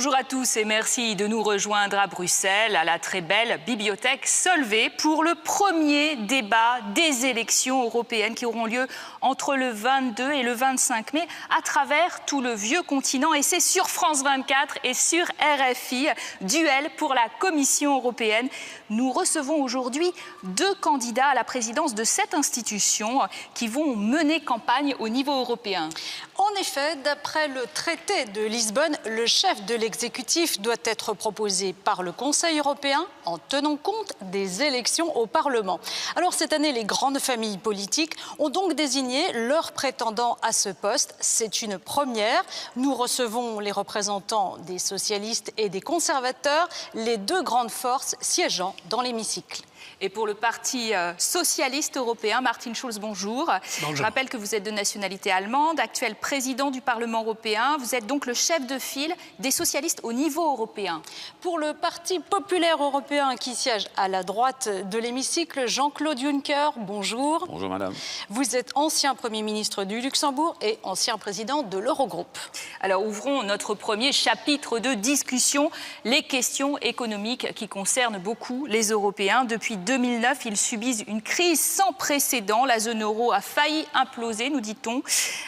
Bonjour à tous et merci de nous rejoindre à Bruxelles, à la très belle bibliothèque Solvay, pour le premier débat des élections européennes qui auront lieu entre le 22 et le 25 mai à travers tout le vieux continent. Et c'est sur France 24 et sur RFI, duel pour la Commission européenne. Nous recevons aujourd'hui deux candidats à la présidence de cette institution qui vont mener campagne au niveau européen. En effet, d'après le traité de Lisbonne, le chef de l'exécutif doit être proposé par le Conseil européen en tenant compte des élections au Parlement. Alors cette année, les grandes familles politiques ont donc désigné leurs prétendants à ce poste. C'est une première. Nous recevons les représentants des socialistes et des conservateurs, les deux grandes forces siégeant dans l'hémicycle. Et pour le Parti socialiste européen, Martin Schulz, bonjour. Bonjour. Je rappelle que vous êtes de nationalité allemande, actuel président du Parlement européen. Vous êtes donc le chef de file des socialistes au niveau européen. Pour le Parti populaire européen qui siège à la droite de l'hémicycle, Jean-Claude Juncker, bonjour. Bonjour madame. Vous êtes ancien Premier ministre du Luxembourg et ancien président de l'Eurogroupe. Alors ouvrons notre premier chapitre de discussion, les questions économiques qui concernent beaucoup les Européens. Depuis 2009, ils subissent une crise sans précédent. La zone euro a failli imploser, nous dit-on.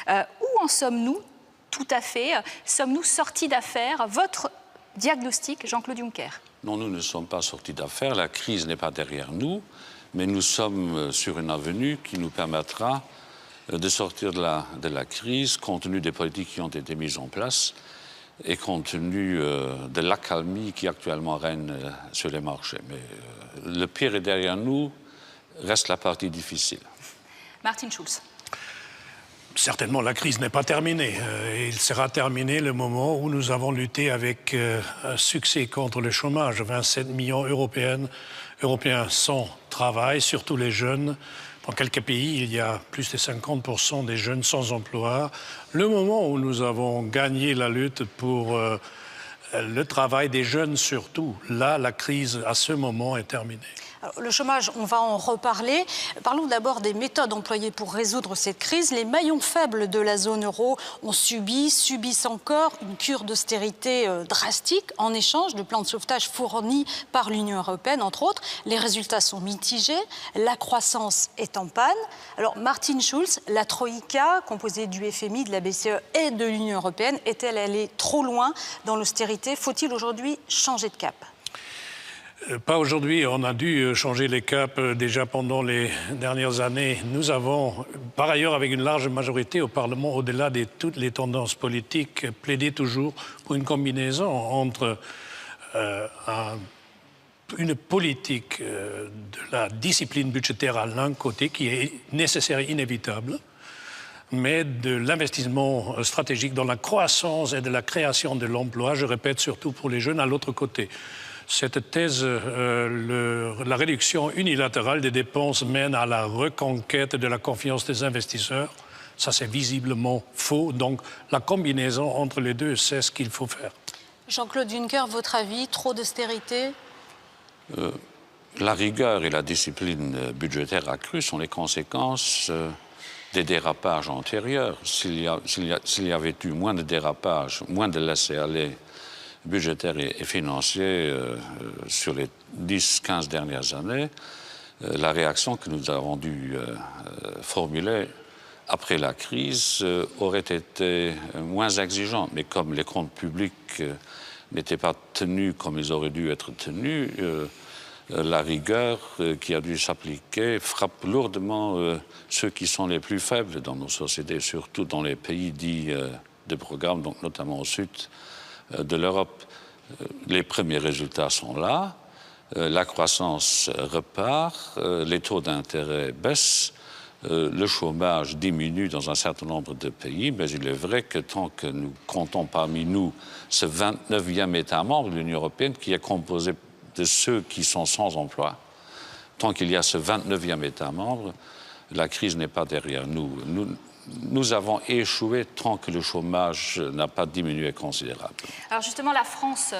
Où en sommes-nous tout à fait? Sommes-nous sortis d'affaires? Votre diagnostic, Jean-Claude Juncker? Non, nous ne sommes pas sortis d'affaires. La crise n'est pas derrière nous, mais nous sommes sur une avenue qui nous permettra de sortir de la crise compte tenu des politiques qui ont été mises en place et compte tenu de l'accalmie qui actuellement règne sur les marchés. Mais le pire est derrière nous, reste la partie difficile. Martin Schulz. Certainement, la crise n'est pas terminée. Il sera terminé le moment où nous avons lutté avec un succès contre le chômage. 27 millions Européens sans travail, surtout les jeunes. Dans quelques pays, il y a plus de 50% des jeunes sans emploi. Le moment où nous avons gagné la lutte pour le travail des jeunes surtout, là, la crise à ce moment est terminée. Alors, le chômage, on va en reparler. Parlons d'abord des méthodes employées pour résoudre cette crise. Les maillons faibles de la zone euro subissent encore une cure d'austérité drastique en échange de plans de sauvetage fournis par l'Union européenne, entre autres. Les résultats sont mitigés, la croissance est en panne. Alors Martin Schulz, la Troïka, composée du FMI, de la BCE et de l'Union européenne, est-elle allée trop loin dans l'austérité? Faut-il aujourd'hui changer de cap? Pas aujourd'hui, on a dû changer les caps déjà pendant les dernières années. Nous avons, par ailleurs, avec une large majorité au Parlement, au-delà de toutes les tendances politiques, plaidé toujours pour une combinaison entre une politique de la discipline budgétaire à l'un côté, qui est nécessaire et inévitable, mais de l'investissement stratégique dans la croissance et de la création de l'emploi, je répète, surtout pour les jeunes, à l'autre côté. Cette thèse, la réduction unilatérale des dépenses mène à la reconquête de la confiance des investisseurs. Ça, c'est visiblement faux. Donc, la combinaison entre les deux, c'est ce qu'il faut faire. Jean-Claude Juncker, votre avis, trop d'austérité? La rigueur et la discipline budgétaire accrue sont les conséquences des dérapages antérieurs. S'il y avait eu moins de dérapages, moins de laisser-aller budgétaire et financier sur les 10-15 dernières années, la réaction que nous avons dû formuler après la crise aurait été moins exigeante. Mais comme les comptes publics n'étaient pas tenus comme ils auraient dû être tenus, la rigueur qui a dû s'appliquer frappe lourdement ceux qui sont les plus faibles dans nos sociétés, surtout dans les pays dits de programme, donc notamment au sud de l'Europe. Les premiers résultats sont là, la croissance repart, les taux d'intérêt baissent, le chômage diminue dans un certain nombre de pays, mais il est vrai que tant que nous comptons parmi nous ce 29e État membre de l'Union européenne qui est composé de ceux qui sont sans emploi, tant qu'il y a ce 29e État membre, la crise n'est pas derrière nous. Nous avons échoué tant que le chômage n'a pas diminué considérablement. Alors justement, la France,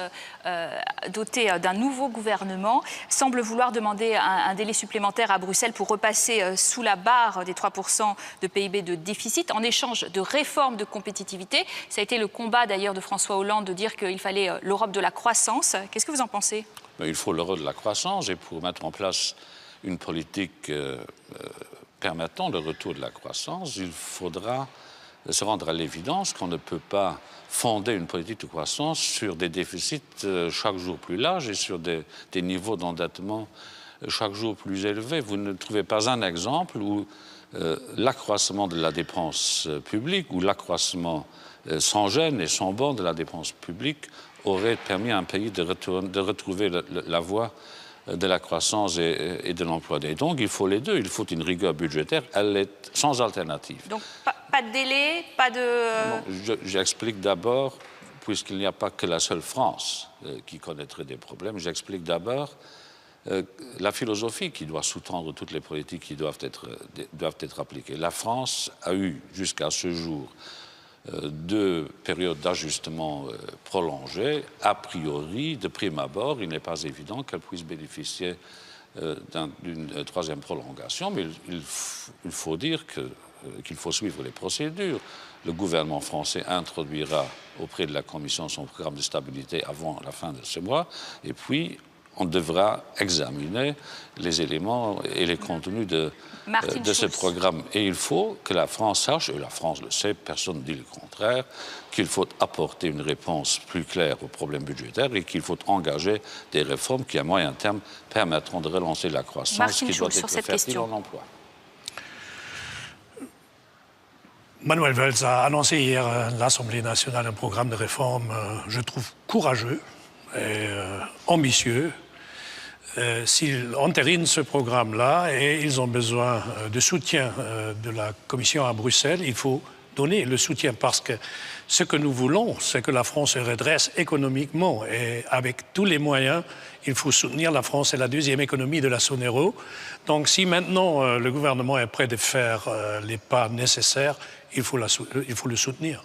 dotée d'un nouveau gouvernement, semble vouloir demander un délai supplémentaire à Bruxelles pour repasser sous la barre des 3% de PIB de déficit en échange de réformes de compétitivité. Ça a été le combat d'ailleurs de François Hollande de dire qu'il fallait l'Europe de la croissance. Qu'est-ce que vous en pensez? Il faut l'Europe de la croissance et pour mettre en place une politique permettant le retour de la croissance, il faudra se rendre à l'évidence qu'on ne peut pas fonder une politique de croissance sur des déficits chaque jour plus larges et sur des niveaux d'endettement chaque jour plus élevés. Vous ne trouvez pas un exemple où l'accroissement de la dépense publique ou l'accroissement sans gêne et sans borne de la dépense publique aurait permis à un pays de retrouver la voie de la croissance et de l'emploi. Et donc, il faut les deux. Il faut une rigueur budgétaire. Elle est sans alternative. Donc, pas de délai, pas de... J'explique d'abord, puisqu'il n'y a pas que la seule France qui connaîtrait des problèmes, j'explique d'abord la philosophie qui doit sous-tendre toutes les politiques qui doivent être appliquées. La France a eu, jusqu'à ce jour, 2 périodes d'ajustement prolongées. A priori, de prime abord, il n'est pas évident qu'elle puisse bénéficier d'une 3e prolongation, mais il faut dire qu'il faut suivre les procédures. Le gouvernement français introduira auprès de la Commission son programme de stabilité avant la fin de ce mois, et puis on devra examiner les éléments et les contenus de ce programme. Et il faut que la France sache, et la France le sait, personne ne dit le contraire, qu'il faut apporter une réponse plus claire aux problèmes budgétaires et qu'il faut engager des réformes qui, à moyen terme, permettront de relancer la croissance qui doit être fertile en emploi. Manuel Valls a annoncé hier à l'Assemblée nationale un programme de réforme, je trouve, courageux et ambitieux. S'ils entérinent ce programme-là et ils ont besoin de soutien de la Commission à Bruxelles, il faut donner le soutien parce que ce que nous voulons, c'est que la France se redresse économiquement et avec tous les moyens, il faut soutenir la France. C'est la 2e économie de la zone euro. Donc si maintenant le gouvernement est prêt de faire les pas nécessaires, il faut le soutenir.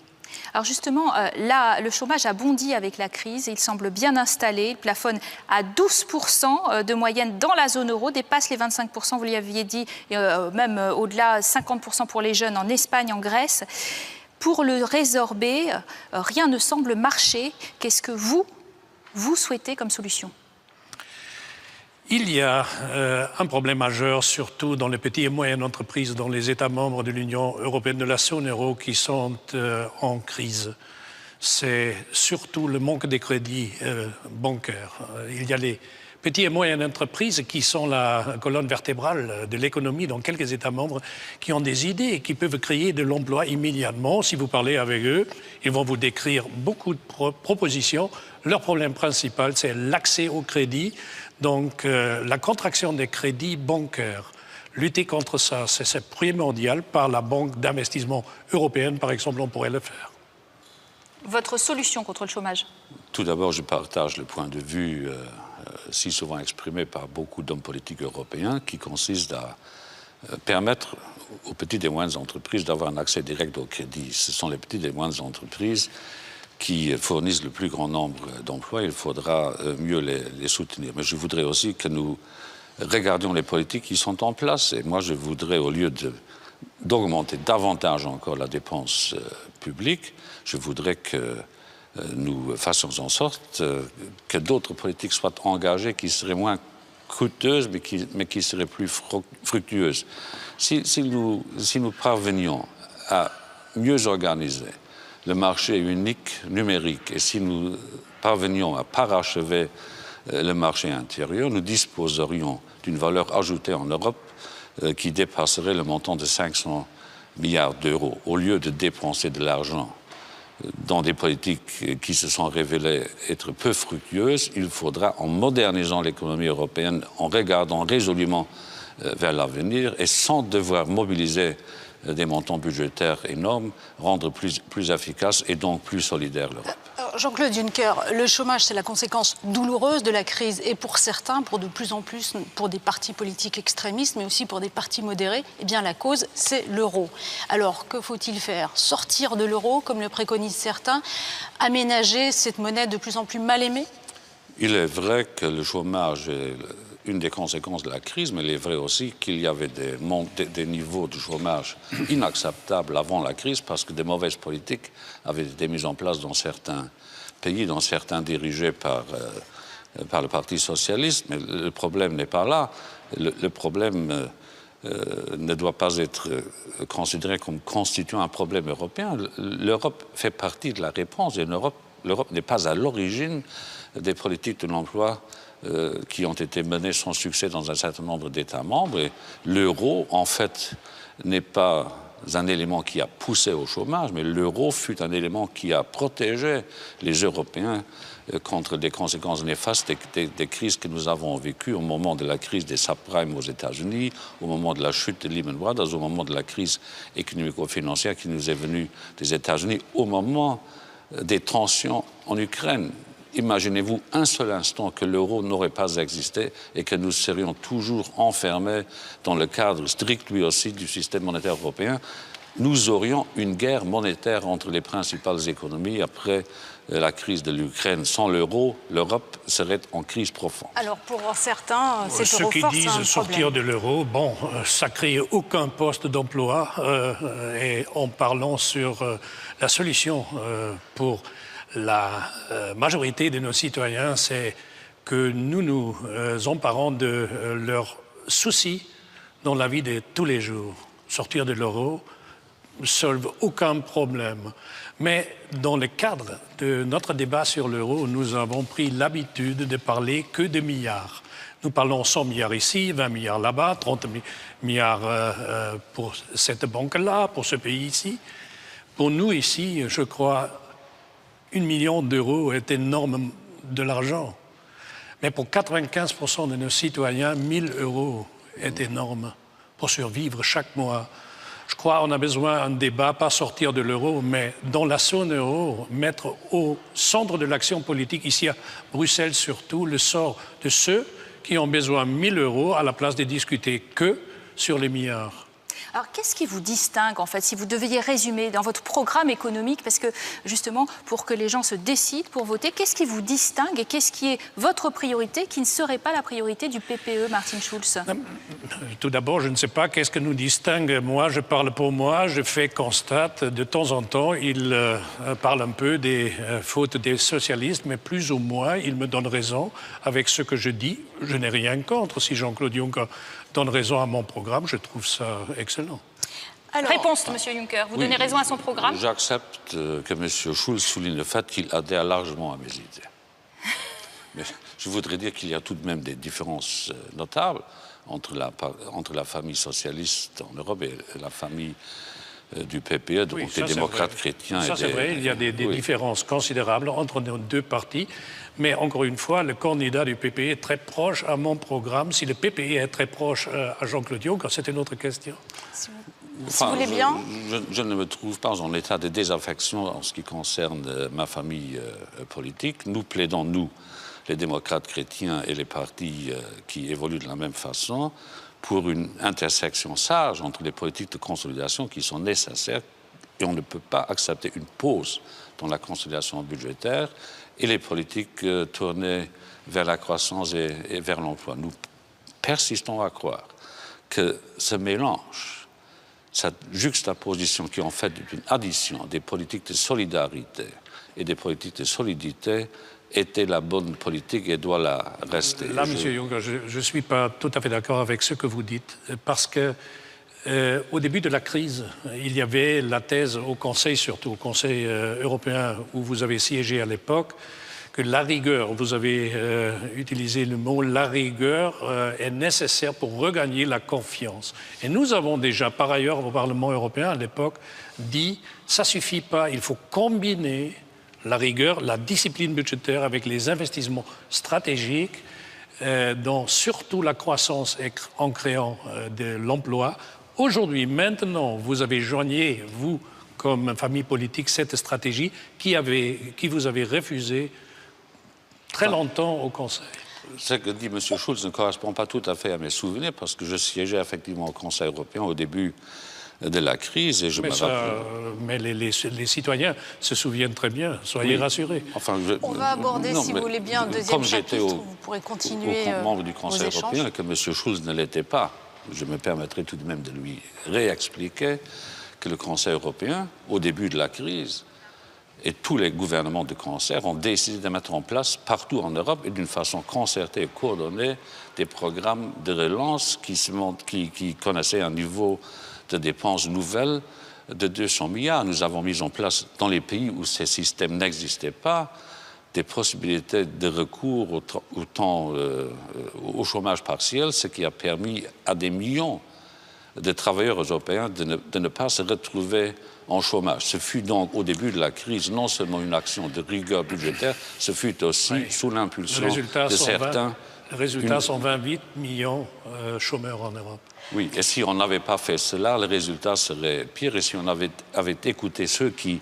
Alors justement, là, le chômage a bondi avec la crise, il semble bien installé, il plafonne à 12% de moyenne dans la zone euro, dépasse les 25%, vous l'aviez dit, même au-delà, 50% pour les jeunes en Espagne, en Grèce. Pour le résorber, rien ne semble marcher. Qu'est-ce que vous souhaitez comme solution ? Il y a un problème majeur, surtout dans les petites et moyennes entreprises, dans les États membres de l'Union européenne, de la zone euro, qui sont en crise. C'est surtout le manque de crédits bancaires. Il y a les petites et moyennes entreprises qui sont la colonne vertébrale de l'économie dans quelques États membres, qui ont des idées et qui peuvent créer de l'emploi immédiatement. Si vous parlez avec eux, ils vont vous décrire beaucoup de propositions. Leur problème principal, c'est l'accès au crédit. Donc, la contraction des crédits bancaires, lutter contre ça, c'est primordial. Par la Banque d'investissement européenne, par exemple, on pourrait le faire. Votre solution contre le chômage ? Tout d'abord, je partage le point de vue si souvent exprimé par beaucoup d'hommes politiques européens qui consiste à permettre aux petites et moyennes entreprises d'avoir un accès direct au crédit. Ce sont les petites et moyennes entreprises qui fournissent le plus grand nombre d'emplois, il faudra mieux les soutenir. Mais je voudrais aussi que nous regardions les politiques qui sont en place. Et moi, je voudrais, au lieu d'augmenter davantage encore la dépense publique, je voudrais que nous fassions en sorte que d'autres politiques soient engagées qui seraient moins coûteuses, mais qui seraient plus fructueuses. Si nous parvenions à mieux organiser le marché unique numérique, et si nous parvenions à parachever le marché intérieur, nous disposerions d'une valeur ajoutée en Europe qui dépasserait le montant de 500 milliards d'euros. Au lieu de dépenser de l'argent dans des politiques qui se sont révélées être peu fructueuses, il faudra, en modernisant l'économie européenne, en regardant résolument vers l'avenir et sans devoir mobiliser des montants budgétaires énormes, rendre plus efficace et donc plus solidaire l'Europe. Alors, Jean-Claude Juncker, le chômage, c'est la conséquence douloureuse de la crise et pour certains, pour de plus en plus, pour des partis politiques extrémistes, mais aussi pour des partis modérés, eh bien la cause, c'est l'euro. Alors, que faut-il faire? Sortir de l'euro, comme le préconisent certains, aménager cette monnaie de plus en plus mal aimée? Il est vrai que le chômage est une des conséquences de la crise, mais il est vrai aussi qu'il y avait des niveaux de chômage inacceptables avant la crise parce que des mauvaises politiques avaient été mises en place dans certains pays, dans certains dirigés par le Parti socialiste. Mais le problème n'est pas là. Le problème ne doit pas être considéré comme constituant un problème européen. L'Europe fait partie de la réponse et l'Europe n'est pas à l'origine des politiques de l'emploi qui ont été menées sans succès dans un certain nombre d'États membres. Et l'euro, en fait, n'est pas un élément qui a poussé au chômage, mais l'euro fut un élément qui a protégé les Européens contre des conséquences néfastes des crises que nous avons vécues au moment de la crise des subprimes aux États-Unis, au moment de la chute de Lehman Brothers, au moment de la crise économico-financière qui nous est venue des États-Unis, au moment des tensions en Ukraine. Imaginez-vous un seul instant que l'euro n'aurait pas existé et que nous serions toujours enfermés dans le cadre strict, lui aussi, du système monétaire européen. Nous aurions une guerre monétaire entre les principales économies après la crise de l'Ukraine. Sans l'euro, l'Europe serait en crise profonde. Alors, pour certains, cette Ceux qui euro-force, c'est un disent sortir problème. de l'euro, bon, ça crée aucun poste d'emploi. Et en parlant sur la solution pour la majorité de nos citoyens, c'est que nous nous emparons de leurs soucis dans la vie de tous les jours. Sortir de l'euro ne solve aucun problème. Mais dans le cadre de notre débat sur l'euro, nous avons pris l'habitude de parler que de milliards. Nous parlons 100 milliards ici, 20 milliards là-bas, 30 milliards pour cette banque-là, pour ce pays ici. Pour nous ici, je crois, 1 million d'euros est énorme de l'argent. Mais pour 95% de nos citoyens, 1 000 euros est énorme pour survivre chaque mois. Je crois qu'on a besoin d'un débat, pas sortir de l'euro, mais dans la zone euro, mettre au centre de l'action politique, ici à Bruxelles surtout, le sort de ceux qui ont besoin de 1 000 euros à la place de discuter que sur les milliards. Alors, qu'est-ce qui vous distingue, en fait, si vous deviez résumer dans votre programme économique, parce que, justement, pour que les gens se décident pour voter, qu'est-ce qui vous distingue et qu'est-ce qui est votre priorité qui ne serait pas la priorité du PPE, Martin Schulz? Tout d'abord, je ne sais pas qu'est-ce que nous distingue. Moi, je parle pour moi, je fais constate. De temps en temps, il parle un peu des fautes des socialistes, mais plus ou moins, il me donne raison avec ce que je dis. Je n'ai rien contre. Si Jean-Claude Juncker donne raison à mon programme, je trouve ça excellent. Alors, Réponse, M. Juncker. Vous donnez raison à son programme? J'accepte que M. Schulz souligne le fait qu'il adhère largement à mes idées. Mais je voudrais dire qu'il y a tout de même des différences notables entre la famille socialiste en Europe et la famille du PPE, donc Oui, des démocrates chrétiens. Ça, c'est vrai, il y a des différences considérables entre nos deux partis. Mais encore une fois, le candidat du PPE est très proche à mon programme. Si le PPE est très proche à Jean-Claude Juncker, c'est une autre question. si vous voulez bien. Je ne me trouve pas en état de désaffection en ce qui concerne ma famille politique. Nous plaidons, nous, les démocrates chrétiens et les partis qui évoluent de la même façon, pour une intersection sage entre les politiques de consolidation qui sont nécessaires et on ne peut pas accepter une pause dans la consolidation budgétaire et les politiques tournées vers la croissance et vers l'emploi. Nous persistons à croire que ce mélange, cette juxtaposition qui est en fait une addition des politiques de solidarité et des politiques de solidité était la bonne politique et doit la rester. Là, M. Juncker, je ne suis pas tout à fait d'accord avec ce que vous dites, parce que au début de la crise, il y avait la thèse au Conseil, surtout au Conseil européen où vous avez siégé à l'époque, que la rigueur, vous avez utilisé le mot, la rigueur est nécessaire pour regagner la confiance. Et nous avons déjà, par ailleurs, au Parlement européen à l'époque, dit ça ne suffit pas, il faut combiner la rigueur, la discipline budgétaire avec les investissements stratégiques dans surtout la croissance en créant de l'emploi. Aujourd'hui, maintenant, vous avez joigné, vous, comme famille politique cette stratégie qui vous avait refusé très longtemps au Conseil. Ce que dit M. Schulz ne correspond pas tout à fait à mes souvenirs parce que je siégeais effectivement au Conseil européen au début de la crise et je me rappelle... Mais les citoyens se souviennent très bien, soyez rassurés. Enfin, on va aborder, si vous voulez bien, un deuxième chapitre où vous pourrez continuer comme membre du Conseil vos européen échanges. que M. Schulz ne l'était pas. Je me permettrai tout de même de lui réexpliquer que le Conseil européen, au début de la crise, et tous les gouvernements de concert ont décidé de mettre en place partout en Europe et d'une façon concertée et coordonnée des programmes de relance qui connaissaient un niveau de dépenses nouvelles de 200 milliards. Nous avons mis en place, dans les pays où ces systèmes n'existaient pas, des possibilités de recours au chômage partiel, ce qui a permis à des millions de travailleurs européens de ne pas se retrouver en chômage. Ce fut donc au début de la crise non seulement une action de rigueur budgétaire, ce fut aussi sous l'impulsion de certains... Les résultats sont 28 millions de chômeurs en Europe. Oui, et si on n'avait pas fait cela, le résultat serait pire. Et si on avait écouté ceux qui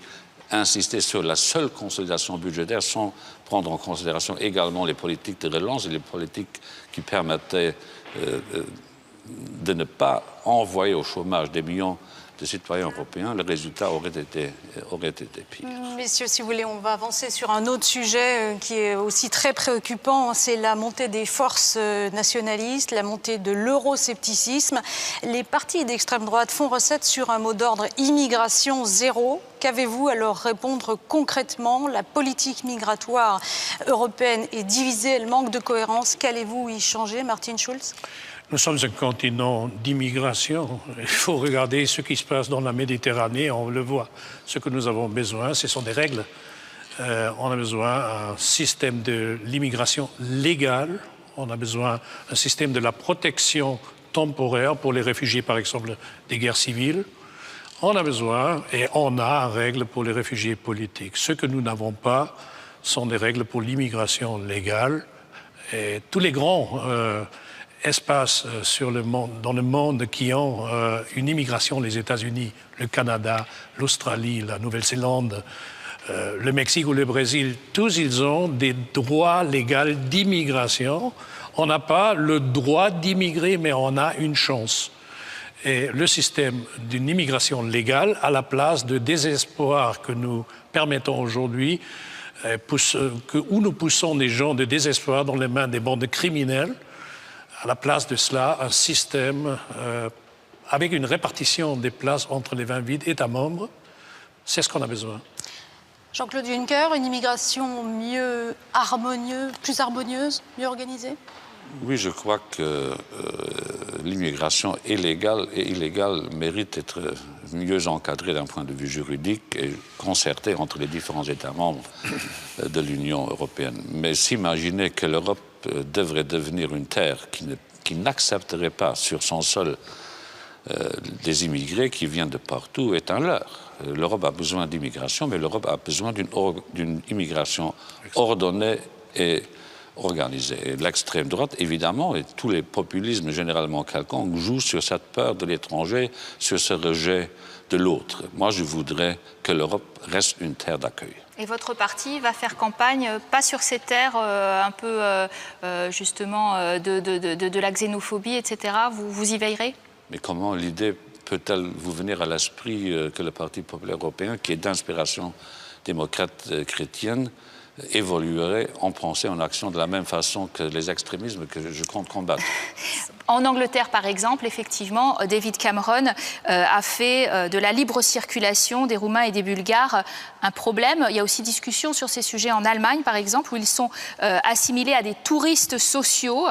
insistaient sur la seule consolidation budgétaire sans prendre en considération également les politiques de relance et les politiques qui permettaient de ne pas envoyer au chômage des millions de citoyens européens, le résultat aurait été pire. Messieurs, si vous voulez, on va avancer sur un autre sujet qui est aussi très préoccupant, c'est la montée des forces nationalistes, la montée de l'euroscepticisme. Les partis d'extrême droite font recette sur un mot d'ordre immigration zéro. Qu'avez-vous à leur répondre concrètement? La politique migratoire européenne est divisée, elle manque de cohérence. Qu'allez-vous y changer, Martin Schulz? Nous sommes un continent d'immigration. Il faut regarder ce qui se passe dans la Méditerranée, on le voit. Ce que nous avons besoin, ce sont des règles. On a besoin d'un système de l'immigration légale. On a besoin d'un système de la protection temporaire pour les réfugiés, par exemple, des guerres civiles. On a besoin, et on a règles pour les réfugiés politiques. Ce que nous n'avons pas sont des règles pour l'immigration légale. Et tous les grands... espaces dans le monde qui ont une immigration, les États-Unis, le Canada, l'Australie, la Nouvelle-Zélande, le Mexique ou le Brésil, tous ils ont des droits légaux d'immigration. On n'a pas le droit d'immigrer, mais on a une chance. Et le système d'une immigration légale, à la place de désespoir que nous permettons aujourd'hui, où nous poussons des gens de désespoir dans les mains des bandes criminelles, à la place de cela, un système avec une répartition des places entre les 28 États membres, c'est ce qu'on a besoin. Jean-Claude Juncker, une immigration mieux harmonieuse, plus harmonieuse, mieux organisée? Oui, je crois que l'immigration légale et illégale mérite d'être mieux encadrée d'un point de vue juridique et concertée entre les différents États membres de l'Union européenne. Mais s'imaginer que l'Europe devrait devenir une terre qui n'accepterait pas sur son sol des immigrés qui viennent de partout est un leurre. L'Europe a besoin d'immigration, mais l'Europe a besoin d'une immigration ordonnée et organisée. Et l'extrême droite, évidemment, et tous les populismes généralement quelconques jouent sur cette peur de l'étranger, sur ce rejet de l'autre. Moi, je voudrais que l'Europe reste une terre d'accueil. Et votre parti va faire campagne, pas sur ces terres un peu justement de la xénophobie, etc. Vous y veillerez? Mais comment l'idée peut-elle vous venir à l'esprit que le Parti populaire européen, qui est d'inspiration démocrate chrétienne, évoluerait en pensée, en action de la même façon que les extrémismes que je compte combattre? En Angleterre, par exemple, effectivement, David Cameron a fait de la libre circulation des Roumains et des Bulgares un problème. Il y a aussi discussion sur ces sujets en Allemagne, par exemple, où ils sont assimilés à des touristes sociaux.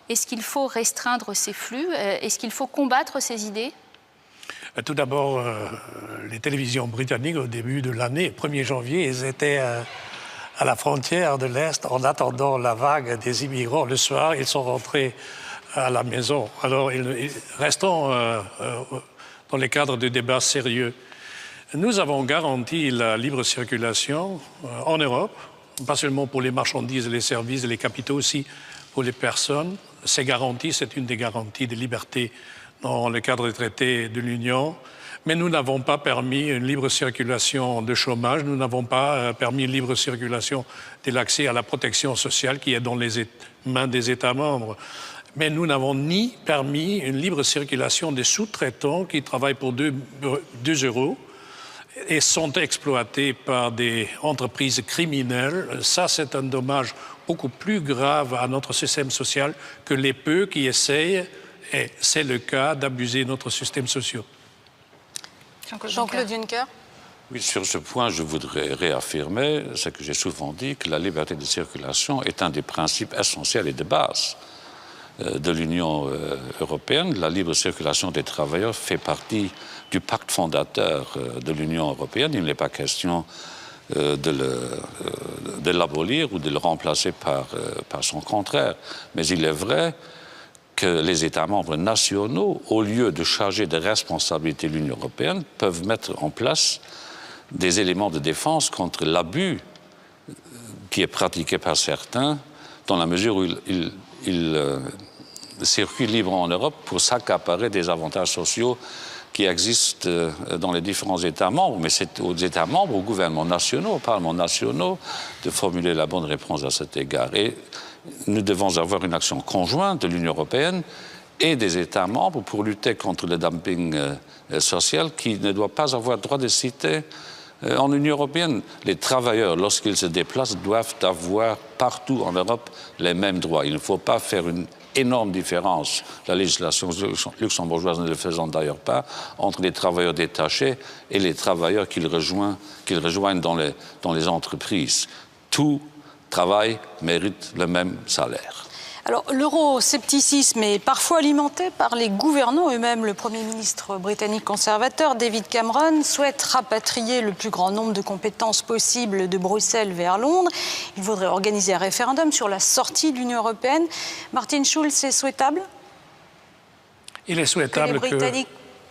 Est-ce qu'il faut restreindre ces flux? Est-ce qu'il faut combattre ces idées? Tout d'abord, les télévisions britanniques, au début de l'année, 1er janvier, ils étaient à la frontière de l'Est en attendant la vague des immigrants. Le soir, ils sont rentrés à la maison. Alors, restons dans les cadres de débats sérieux. Nous avons garanti la libre circulation en Europe, pas seulement pour les marchandises et les services et les capitaux, aussi pour les personnes. C'est garanti, c'est une des garanties de liberté dans le cadre des traités de l'Union. Mais nous n'avons pas permis une libre circulation de chômage, nous n'avons pas permis une libre circulation de l'accès à la protection sociale qui est dans les mains des États membres. Mais nous n'avons ni permis une libre circulation des sous-traitants qui travaillent pour 2 euros et sont exploités par des entreprises criminelles. Ça, c'est un dommage beaucoup plus grave à notre système social que les peu qui essayent, et c'est le cas, d'abuser notre système social. Jean-Claude Juncker. Oui, sur ce point, je voudrais réaffirmer ce que j'ai souvent dit, que la liberté de circulation est un des principes essentiels et de base de l'Union européenne. La libre circulation des travailleurs fait partie du pacte fondateur de l'Union européenne. Il n'est pas question de l'abolir ou de le remplacer par son contraire. Mais il est vrai que les États membres nationaux, au lieu de charger de responsabilité l'Union européenne, peuvent mettre en place des éléments de défense contre l'abus qui est pratiqué par certains, dans la mesure où ils circulent librement en Europe pour s'accaparer des avantages sociaux qui existent dans les différents États membres. Mais c'est aux États membres, aux gouvernements nationaux, aux parlements nationaux, de formuler la bonne réponse à cet égard. Et nous devons avoir une action conjointe de l'Union européenne et des États membres pour lutter contre le dumping social qui ne doit pas avoir droit de cité en Union européenne. Les travailleurs, lorsqu'ils se déplacent, doivent avoir partout en Europe les mêmes droits. Il ne faut pas faire une énorme différence, la législation luxembourgeoise ne le faisant d'ailleurs pas, entre les travailleurs détachés et les travailleurs qu'ils rejoignent dans les entreprises. Tout travail mérite le même salaire. Alors, l'euroscepticisme est parfois alimenté par les gouvernants eux-mêmes. Le Premier ministre britannique conservateur, David Cameron, souhaite rapatrier le plus grand nombre de compétences possibles de Bruxelles vers Londres. Il voudrait organiser un référendum sur la sortie de l'Union européenne. Martin Schulz, c'est souhaitable? Il est souhaitable que les Britanniques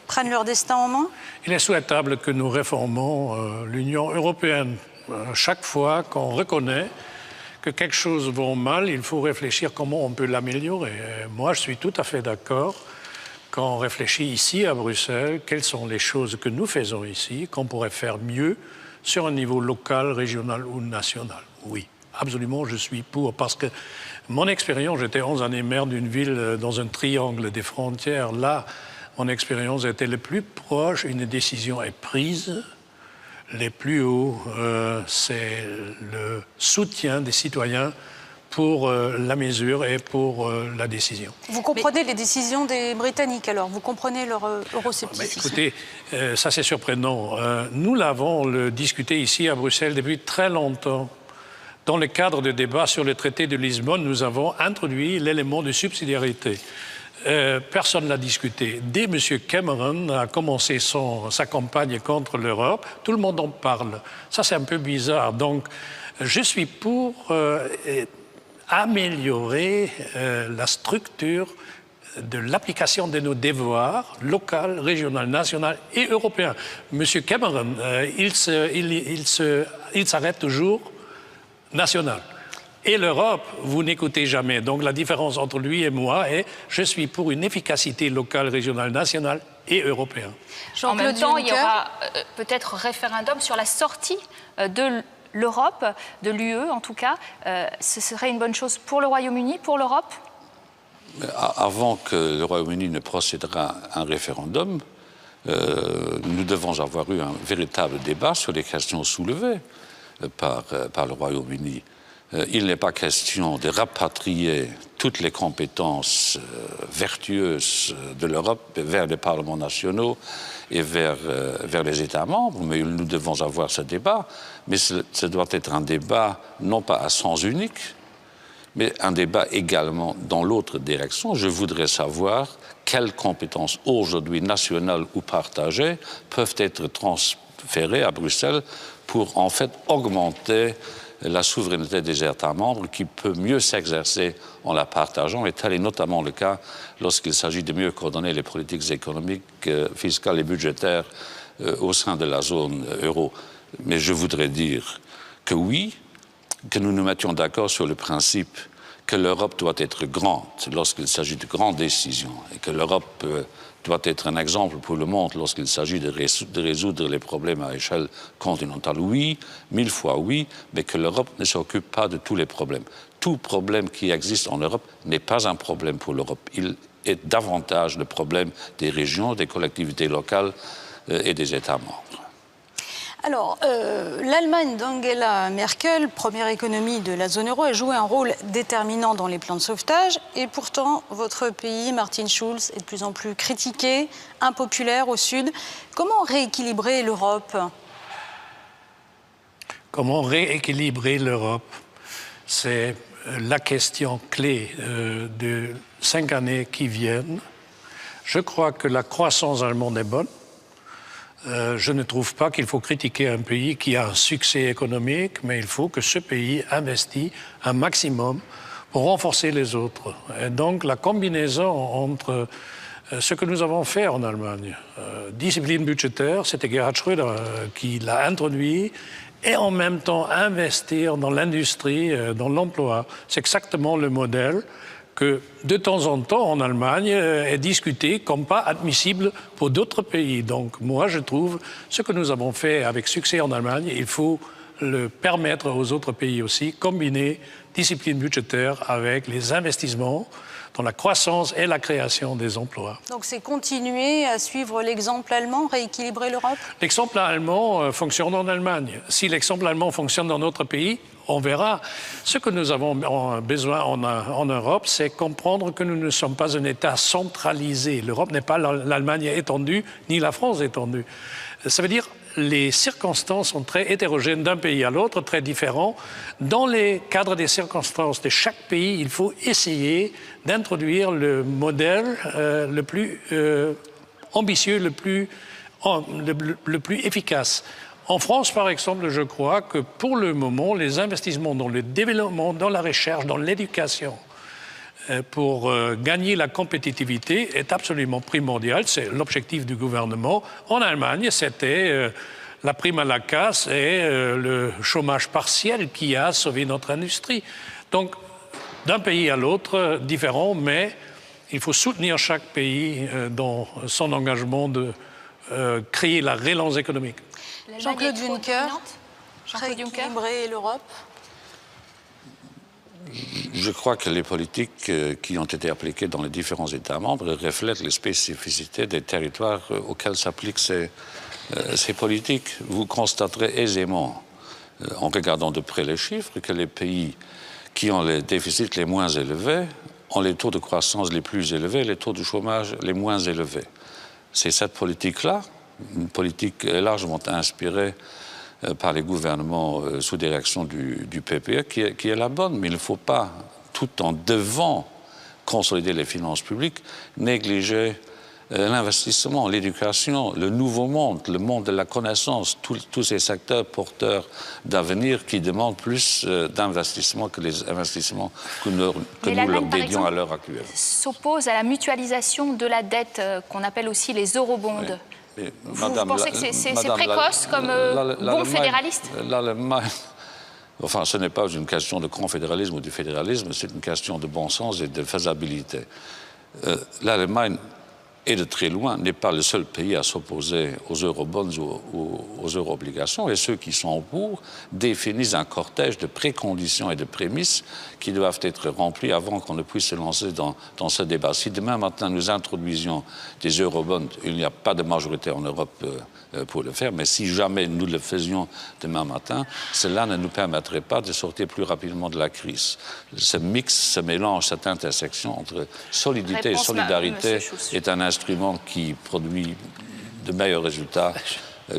prennent leur destin en main? Il est souhaitable que nous réformons l'Union européenne. Chaque fois qu'on reconnaît que quelque chose va mal, il faut réfléchir comment on peut l'améliorer. Moi, je suis tout à fait d'accord quand on réfléchit ici à Bruxelles, quelles sont les choses que nous faisons ici, qu'on pourrait faire mieux sur un niveau local, régional ou national. Oui, absolument, je suis pour, parce que mon expérience, j'étais 11 années maire d'une ville dans un triangle des frontières. Là, mon expérience était le plus proche, une décision est prise. Les plus hauts, c'est le soutien des citoyens pour la mesure et pour la décision. Vous comprenez les décisions des Britanniques, alors? Vous comprenez leur euroscepticisme? Écoutez, ça c'est surprenant. Nous l'avons discuté ici à Bruxelles depuis très longtemps. Dans le cadre de débats sur le traité de Lisbonne, nous avons introduit l'élément de subsidiarité. Personne ne l'a discuté. Dès M. Cameron a commencé sa campagne contre l'Europe, tout le monde en parle. Ça, c'est un peu bizarre. Donc, je suis pour améliorer la structure de l'application de nos devoirs local, régional, national et européen. M. Cameron, il s'arrête toujours national. Et l'Europe, vous n'écoutez jamais. Donc la différence entre lui et moi est je suis pour une efficacité locale, régionale, nationale et européenne. En même temps, il y aura peut-être référendum sur la sortie de l'Europe, de l'UE en tout cas. Ce serait une bonne chose pour le Royaume-Uni, pour l'Europe? Avant que le Royaume-Uni ne procédera à un référendum, nous devons avoir eu un véritable débat sur les questions soulevées par le Royaume-Uni. Il n'est pas question de rapatrier toutes les compétences vertueuses de l'Europe vers les parlements nationaux et vers les États membres, mais nous devons avoir ce débat. Mais ce doit être un débat non pas à sens unique, mais un débat également dans l'autre direction. Je voudrais savoir quelles compétences aujourd'hui nationales ou partagées peuvent être transférées à Bruxelles pour en fait augmenter la souveraineté des États membres qui peut mieux s'exercer en la partageant, et tel est notamment le cas lorsqu'il s'agit de mieux coordonner les politiques économiques, fiscales et budgétaires au sein de la zone euro. Mais je voudrais dire que oui, que nous nous mettions d'accord sur le principe que l'Europe doit être grande lorsqu'il s'agit de grandes décisions et que l'Europe doit être un exemple pour le monde lorsqu'il s'agit de résoudre les problèmes à échelle continentale. Oui, 1000 fois oui, mais que l'Europe ne s'occupe pas de tous les problèmes. Tout problème qui existe en Europe n'est pas un problème pour l'Europe. Il est davantage le problème des régions, des collectivités locales et des États membres. Alors, l'Allemagne d'Angela Merkel, première économie de la zone euro, a joué un rôle déterminant dans les plans de sauvetage. Et pourtant, votre pays, Martin Schulz, est de plus en plus critiqué, impopulaire au Sud. Comment rééquilibrer l'Europe? Comment rééquilibrer l'Europe? C'est la question clé de 5 années qui viennent. Je crois que la croissance allemande est bonne. Je ne trouve pas qu'il faut critiquer un pays qui a un succès économique, mais il faut que ce pays investisse un maximum pour renforcer les autres. Et donc la combinaison entre ce que nous avons fait en Allemagne, discipline budgétaire, c'était Gerhard Schröder qui l'a introduit, et en même temps investir dans l'industrie, dans l'emploi. C'est exactement le modèle que de temps en temps en Allemagne est discuté comme pas admissible pour d'autres pays. Donc moi je trouve ce que nous avons fait avec succès en Allemagne, il faut le permettre aux autres pays aussi, combiner discipline budgétaire avec les investissements dans la croissance et la création des emplois. Donc c'est continuer à suivre l'exemple allemand, rééquilibrer l'Europe? L'exemple allemand fonctionne en Allemagne. Si l'exemple allemand fonctionne dans notre pays, on verra. Ce que nous avons besoin en Europe, c'est comprendre que nous ne sommes pas un État centralisé. L'Europe n'est pas l'Allemagne étendue, ni la France étendue. Ça veut dire que les circonstances sont très hétérogènes d'un pays à l'autre, très différents. Dans les cadres des circonstances de chaque pays, il faut essayer d'introduire le modèle le plus ambitieux, le plus efficace. En France, par exemple, je crois que pour le moment, les investissements dans le développement, dans la recherche, dans l'éducation, pour gagner la compétitivité est absolument primordial. C'est l'objectif du gouvernement. En Allemagne, c'était la prime à la casse et le chômage partiel qui a sauvé notre industrie. Donc, d'un pays à l'autre, différent, mais il faut soutenir chaque pays dans son engagement de créer la relance économique. Jean-Claude Juncker, rééquilibrer l'Europe? Je crois que les politiques qui ont été appliquées dans les différents États membres reflètent les spécificités des territoires auxquels s'appliquent ces politiques. Vous constaterez aisément, en regardant de près les chiffres, que les pays qui ont les déficits les moins élevés ont les taux de croissance les plus élevés, les taux de chômage les moins élevés. C'est cette politique-là, une politique largement inspirée par les gouvernements sous direction du PPE, qui est la bonne. Mais il ne faut pas, tout en devant consolider les finances publiques, négliger l'investissement, l'éducation, le nouveau monde, le monde de la connaissance, tous ces secteurs porteurs d'avenir qui demandent plus d'investissement que les investissements que nous leur dédions à l'heure actuelle. S'oppose à la mutualisation de la dette qu'on appelle aussi les eurobonds. Oui. Vous pensez que c'est précoce comme bon fédéraliste? L'Allemagne, enfin, ce n'est pas une question de confédéralisme ou de fédéralisme, c'est une question de bon sens et de faisabilité. L'Allemagne, et de très loin, n'est pas le seul pays à s'opposer aux eurobonds ou aux euro-obligations. Et ceux qui sont pour définissent un cortège de préconditions et de prémices qui doivent être remplis avant qu'on ne puisse se lancer dans ce débat. Si demain matin nous introduisions des eurobonds, il n'y a pas de majorité en Europe pour le faire, mais si jamais nous le faisions demain matin, cela ne nous permettrait pas de sortir plus rapidement de la crise. Ce mix, ce mélange, cette intersection entre solidité et solidarité est un instrument qui produit de meilleurs résultats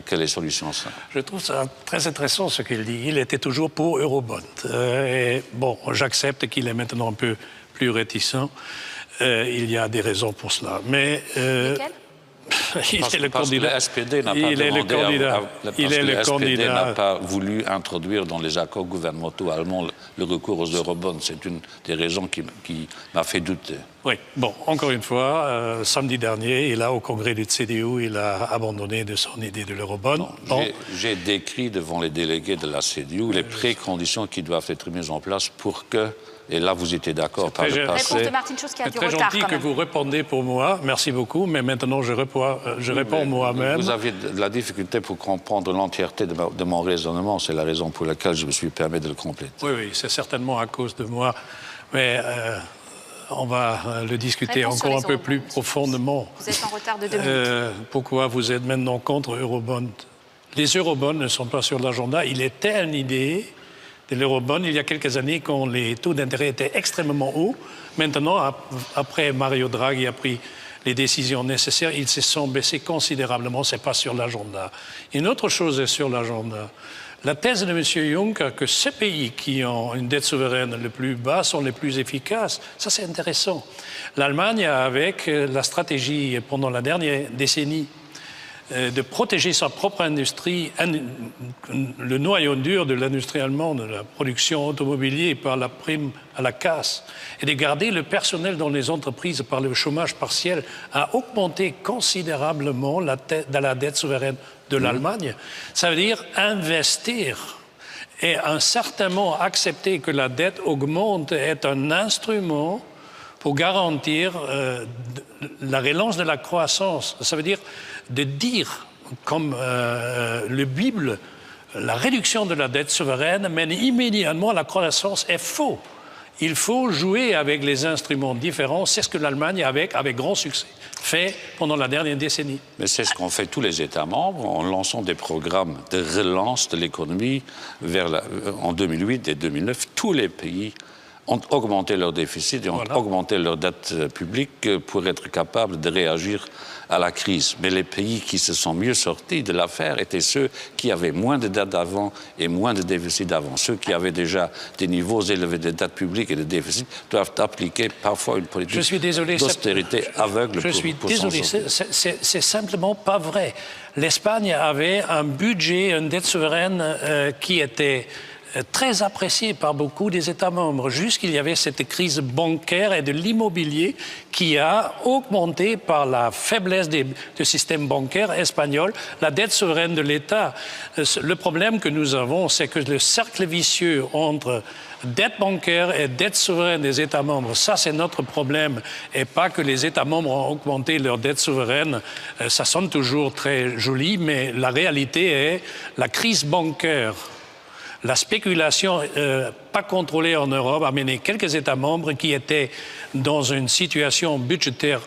que les solutions simples. Je trouve ça très intéressant ce qu'il dit. Il était toujours pour Eurobond. Et bon, j'accepte qu'il est maintenant un peu plus réticent. Il y a des raisons pour cela. Mais il est le candidat. Le SPD n'a pas voulu introduire dans les accords gouvernementaux allemands le recours aux eurobonds. C'est une des raisons qui m'a fait douter. Oui, bon, encore une fois, samedi dernier, il a au congrès du CDU, il a abandonné de son idée de l'eurobond. J'ai décrit devant les délégués de la CDU les préconditions qui doivent être mises en place pour que Et là, vous étiez d'accord par le passé. Réponse de Martin Schulz qui a C'est du très retard gentil quand que même. vous répondez pour moi, merci beaucoup, mais maintenant je réponds moi-même. Vous aviez de la difficulté pour comprendre l'entièreté de mon raisonnement, c'est la raison pour laquelle je me suis permis de le compléter. Oui, c'est certainement à cause de moi, mais on va le discuter Réponse sur encore les un peu eurobonds, plus monsieur. profondément. Vous êtes en retard de 2 minutes. Pourquoi vous êtes maintenant contre eurobonds? Les eurobonds ne sont pas sur l'agenda. Il était une idée de l'eurobond il y a quelques années quand les taux d'intérêt étaient extrêmement hauts. Maintenant, après Mario Draghi a pris les décisions nécessaires, ils se sont baissés considérablement. Ce n'est pas sur l'agenda. Une autre chose est sur l'agenda. La thèse de M. Juncker que ces pays qui ont une dette souveraine le plus bas sont les plus efficaces, ça c'est intéressant. L'Allemagne, avec la stratégie pendant la dernière décennie de protéger sa propre industrie, le noyau dur de l'industrie allemande, la production automobilière par la prime à la casse, et de garder le personnel dans les entreprises par le chômage partiel, a augmenté considérablement la dette souveraine de l'Allemagne. Ça veut dire investir et certainement accepter que la dette augmente est un instrument pour garantir la relance de la croissance. Ça veut dire de dire, comme le Bible, la réduction de la dette souveraine mène immédiatement à la croissance est faux. Il faut jouer avec les instruments différents. C'est ce que l'Allemagne, avec grand succès, fait pendant la dernière décennie. Mais c'est ce qu'ont fait tous les États membres en lançant des programmes de relance de l'économie en 2008 et 2009. Tous les pays ont augmenté leur déficit et ont augmenté leur dette publique pour être capables de réagir à la crise. Mais les pays qui se sont mieux sortis de l'affaire étaient ceux qui avaient moins de dettes avant et moins de déficit d'avant. Ceux qui avaient déjà des niveaux élevés de dette publique et de déficit doivent appliquer parfois une politique d'austérité aveugle. Je suis désolé, c'est simplement pas vrai. L'Espagne avait un budget, une dette souveraine qui était très apprécié par beaucoup des États membres. Jusqu'il y avait cette crise bancaire et de l'immobilier qui a augmenté par la faiblesse du système bancaire espagnol la dette souveraine de l'État. Le problème que nous avons, c'est que le cercle vicieux entre dette bancaire et dette souveraine des États membres, ça c'est notre problème, et pas que les États membres ont augmenté leur dette souveraine. Ça sonne toujours très joli, mais la réalité est la crise bancaire. La spéculation pas contrôlée en Europe a mené quelques États membres qui étaient dans une situation budgétaire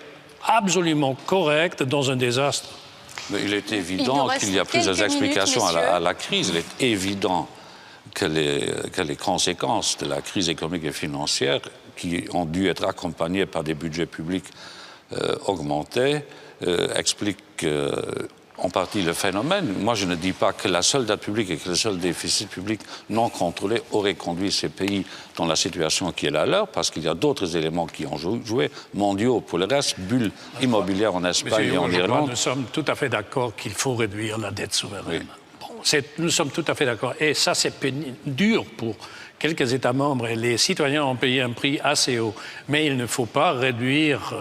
absolument correcte dans un désastre. Mais il est évident qu'il y a plusieurs explications à la crise. Il est évident que les conséquences de la crise économique et financière, qui ont dû être accompagnées par des budgets publics augmentés, expliquent en partie le phénomène. Moi, je ne dis pas que la seule dette publique et que le seul déficit public non contrôlé aurait conduit ces pays dans la situation qui est la leur, parce qu'il y a d'autres éléments qui ont joué, mondiaux. Pour le reste, bulle immobilière en Espagne et en Irlande. Nous sommes tout à fait d'accord qu'il faut réduire la dette souveraine. Oui. Nous sommes tout à fait d'accord. Et ça, c'est dur pour quelques États membres. Et les citoyens ont payé un prix assez haut. Mais il ne faut pas réduire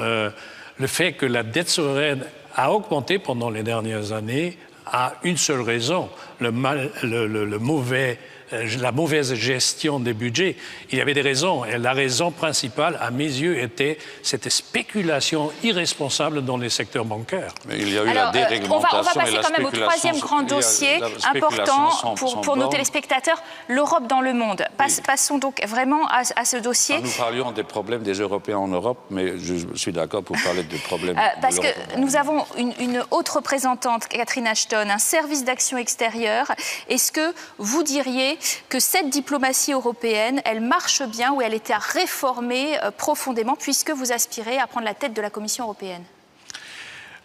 le fait que la dette souveraine a augmenté pendant les dernières années à une seule raison, la mauvaise gestion des budgets. Il y avait des raisons, et la raison principale, à mes yeux, était cette spéculation irresponsable dans les secteurs bancaires. Mais il y a eu la déréglementation. On va passer quand même au troisième grand dossier important pour nos téléspectateurs, l'Europe dans le monde. Passons donc vraiment à ce dossier. Nous parlions des problèmes des Européens en Europe, mais je suis d'accord pour parler des problèmes parce que nous avons une haute représentante, Catherine Ashton, un service d'action extérieure. Est-ce que vous diriez que cette diplomatie européenne, elle marche bien ou elle était à réformer profondément puisque vous aspirez à prendre la tête de la Commission européenne?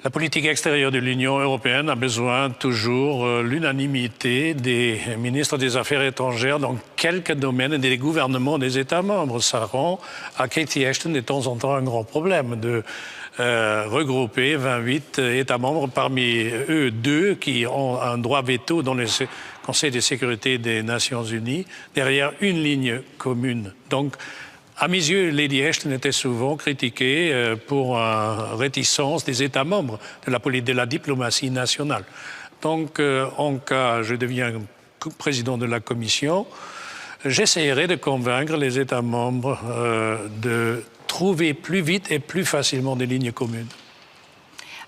La politique extérieure de l'Union européenne a besoin toujours l'unanimité des ministres des Affaires étrangères dans quelques domaines et des gouvernements des États membres. Ça rend à Cathy Ashton de temps en temps un grand problème de regrouper 28 États membres, parmi eux 2 qui ont un droit veto dans le Conseil de sécurité des Nations Unies, derrière une ligne commune. Donc, à mes yeux, Lady Ashton était souvent critiquée pour réticence des États membres de la diplomatie nationale. Donc, en cas je deviens président de la Commission, j'essaierai de convaincre les États membres de trouver plus vite et plus facilement des lignes communes.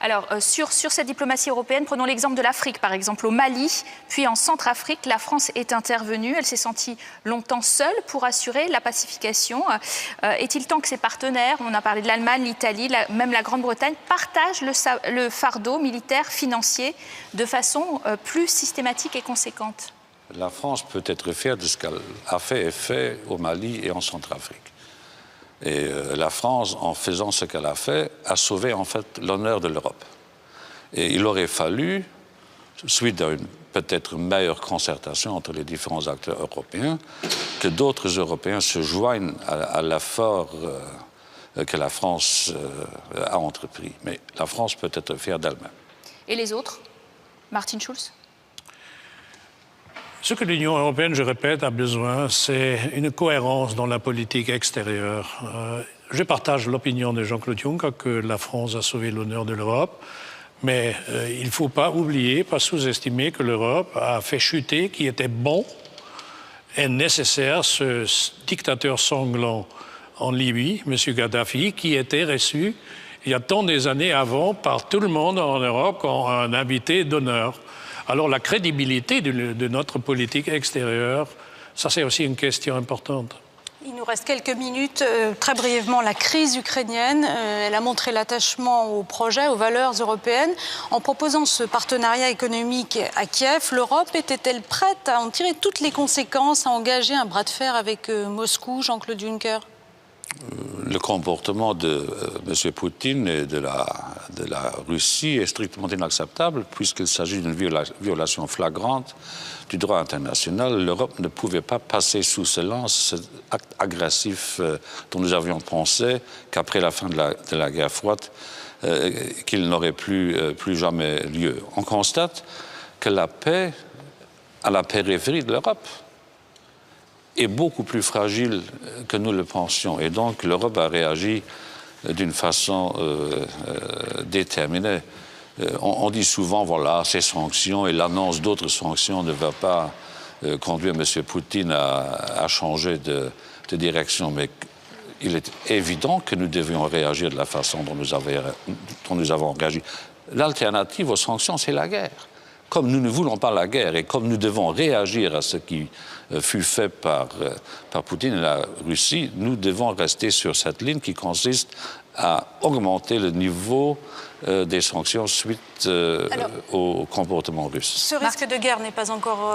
Alors, sur cette diplomatie européenne, prenons l'exemple de l'Afrique, par exemple. Au Mali, puis en Centrafrique, la France est intervenue. Elle s'est sentie longtemps seule pour assurer la pacification. Est-il temps que ses partenaires, on a parlé de l'Allemagne, l'Italie, même la Grande-Bretagne, partagent le fardeau militaire, financier, de façon plus systématique et conséquente? La France peut être fière de ce qu'elle a fait et fait au Mali et en Centrafrique. Et la France, en faisant ce qu'elle a fait, a sauvé en fait l'honneur de l'Europe. Et il aurait fallu, suite à une peut-être meilleure concertation entre les différents acteurs européens, que d'autres Européens se joignent à l'effort que la France a entrepris. Mais la France peut être fière d'elle-même. Et les autres? Martin Schulz? Ce que l'Union européenne, je répète, a besoin, c'est une cohérence dans la politique extérieure. Je partage l'opinion de Jean-Claude Juncker que la France a sauvé l'honneur de l'Europe, mais il ne faut pas oublier, pas sous-estimer que l'Europe a fait chuter, qui était bon et nécessaire, ce dictateur sanglant en Libye, M. Kadhafi, qui était reçu il y a tant des années avant par tout le monde en Europe comme un invité d'honneur. Alors la crédibilité de notre politique extérieure, ça c'est aussi une question importante. Il nous reste quelques minutes. Très brièvement, la crise ukrainienne, elle a montré l'attachement au projet, aux valeurs européennes. En proposant ce partenariat économique à Kiev, l'Europe était-elle prête à en tirer toutes les conséquences, à engager un bras de fer avec Moscou, Jean-Claude Juncker? Le comportement de M. Poutine et de la Russie est strictement inacceptable puisqu'il s'agit d'une violation flagrante du droit international. L'Europe ne pouvait pas passer sous silence cet acte agressif dont nous avions pensé qu'après la fin de la guerre froide, qu'il n'aurait plus jamais lieu. On constate que la paix à la périphérie de l'Europe est beaucoup plus fragile que nous le pensions. Et donc l'Europe a réagi d'une façon déterminée. On dit souvent, voilà, ces sanctions et l'annonce d'autres sanctions ne va pas conduire M. Poutine à changer de direction. Mais il est évident que nous devions réagir de la façon dont nous avons réagi. L'alternative aux sanctions, c'est la guerre. Comme nous ne voulons pas la guerre et comme nous devons réagir à ce qui fut fait par Poutine et la Russie, nous devons rester sur cette ligne qui consiste à augmenter le niveau des sanctions suite au comportement russe. Ce risque de guerre n'est pas encore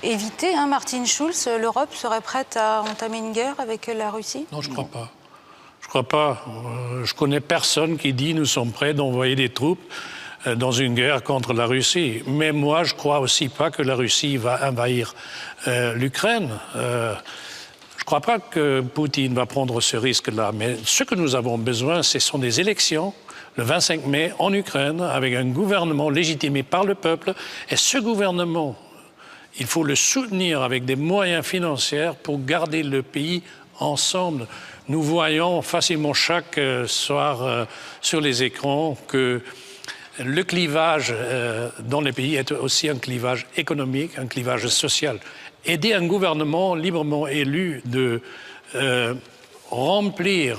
évité, hein, Martin Schulz. L'Europe serait prête à entamer une guerre avec la Russie? Non, je ne crois pas. Je ne crois pas. Je connais personne qui dit nous sommes prêts d'envoyer des troupes dans une guerre contre la Russie. Mais moi, je ne crois aussi pas que la Russie va envahir l'Ukraine. Je ne crois pas que Poutine va prendre ce risque-là. Mais ce que nous avons besoin, ce sont des élections le 25 mai en Ukraine, avec un gouvernement légitimé par le peuple. Et ce gouvernement, il faut le soutenir avec des moyens financiers pour garder le pays ensemble. Nous voyons facilement chaque soir sur les écrans que le clivage dans les pays est aussi un clivage économique, un clivage social. Aider un gouvernement librement élu de remplir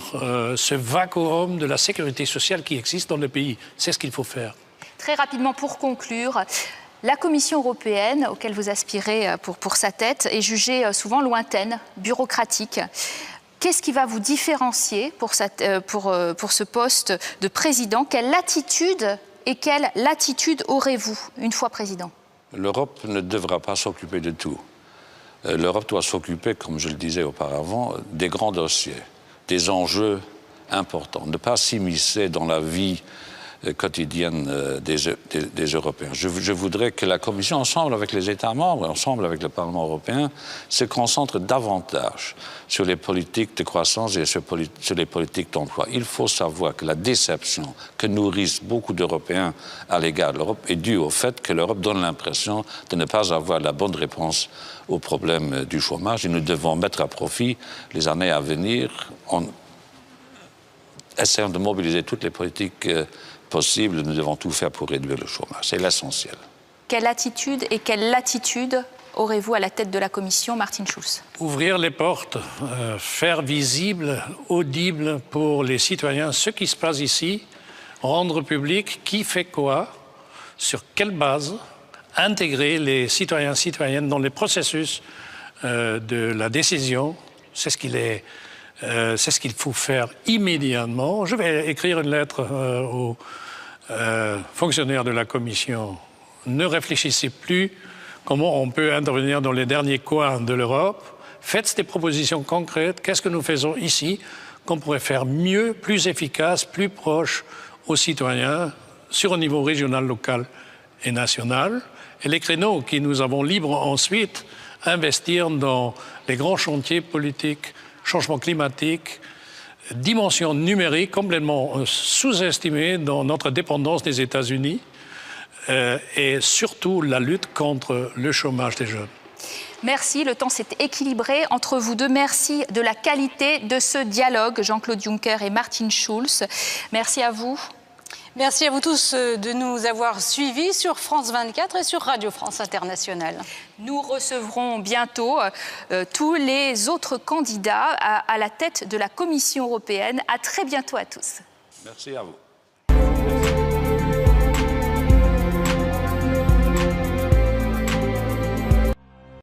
ce vacuum de la sécurité sociale qui existe dans le pays, c'est ce qu'il faut faire. Très rapidement, pour conclure, la Commission européenne, auquel vous aspirez pour sa tête, est jugée souvent lointaine, bureaucratique. Qu'est-ce qui va vous différencier pour ce poste de président? Quelle attitude et quelle latitude aurez-vous une fois président? L'Europe ne devra pas s'occuper de tout. L'Europe doit s'occuper, comme je le disais auparavant, des grands dossiers, des enjeux importants, ne pas s'immiscer dans la vie quotidienne des Européens. Je voudrais que la Commission, ensemble avec les États membres, ensemble avec le Parlement européen, se concentre davantage sur les politiques de croissance et sur les politiques d'emploi. Il faut savoir que la déception que nourrissent beaucoup d'Européens à l'égard de l'Europe est due au fait que l'Europe donne l'impression de ne pas avoir la bonne réponse au problème du chômage. Et nous devons mettre à profit les années à venir en essayant de mobiliser toutes les politiques possible, nous devons tout faire pour réduire le chômage. C'est l'essentiel. Quelle attitude et quelle latitude aurez-vous à la tête de la Commission, Martin Schulz? Ouvrir les portes, faire visible, audible pour les citoyens ce qui se passe ici, rendre public qui fait quoi, sur quelle base, intégrer les citoyens et citoyennes dans les processus de la décision, c'est ce qu'il faut faire immédiatement. Je vais écrire une lettre aux fonctionnaires de la Commission. Ne réfléchissez plus comment on peut intervenir dans les derniers coins de l'Europe. Faites des propositions concrètes. Qu'est-ce que nous faisons ici qu'on pourrait faire mieux, plus efficace, plus proche aux citoyens sur un niveau régional, local et national. Et les créneaux que nous avons libres ensuite, investir dans les grands chantiers politiques, changement climatique, dimension numérique complètement sous-estimée dans notre dépendance des États-Unis et surtout la lutte contre le chômage des jeunes. Merci, le temps s'est équilibré entre vous deux. Merci de la qualité de ce dialogue, Jean-Claude Juncker et Martin Schulz. Merci à vous. Merci à vous tous de nous avoir suivis sur France 24 et sur Radio France Internationale. Nous recevrons bientôt tous les autres candidats à la tête de la Commission européenne. À très bientôt à tous. Merci à vous.